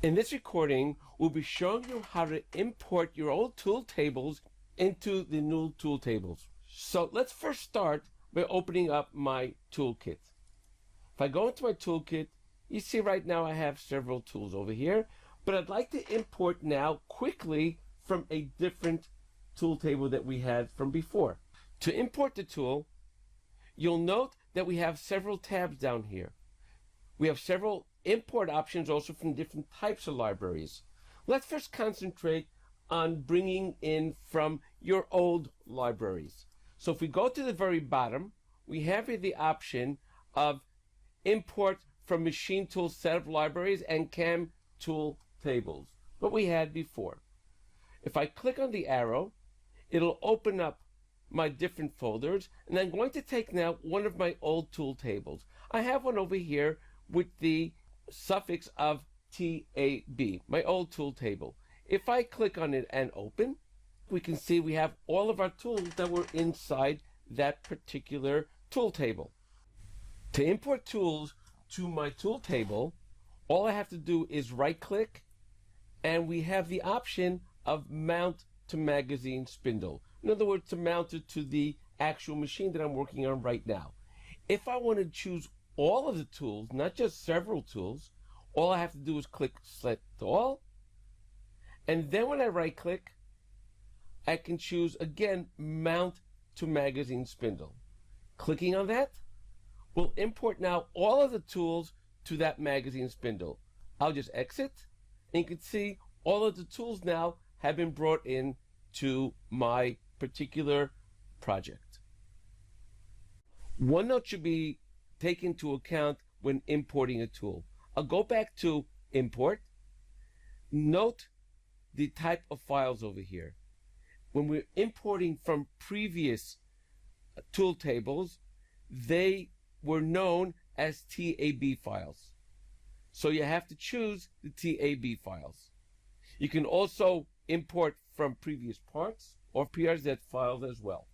In this recording, we'll be showing you how to import your old tool tables into the new tool tables. So let's first start by opening up my toolkit. If I go into my toolkit, you see right now I have several tools over here, but I'd like to import now quickly from a different tool table that we had from before. To import the tool, you'll note that we have several tabs down here. We have several import options also from different types of libraries. Let's first concentrate on bringing in from your old libraries. So if we go to the very bottom, we have here the option of import from machine tool set of libraries and CAM tool tables, what we had before. If I click on the arrow, it'll open up my different folders, and I'm going to take now one of my old tool tables. I have one over here with the suffix of TAB, my old tool table. If I click on it and open, we can see we have all of our tools that were inside that particular tool table. To import tools to my tool table, all I have to do is right click, and we have the option of mount to magazine spindle. In other words, to mount it to the actual machine that I'm working on right now. If I want to choose all of the tools, not just several tools, all I have to do is click select all, and then when I right click, I can choose again mount to magazine spindle. Clicking on that will import now all of the tools to that magazine spindle. I'll just exit, and you can see all of the tools now have been brought in to my particular project. One note should be taken into account when importing a tool. I'll go back to import. Note the type of files over here. When we're importing from previous tool tables, they were known as TAB files. So you have to choose the TAB files. You can also import from previous parts or PRZ files as well.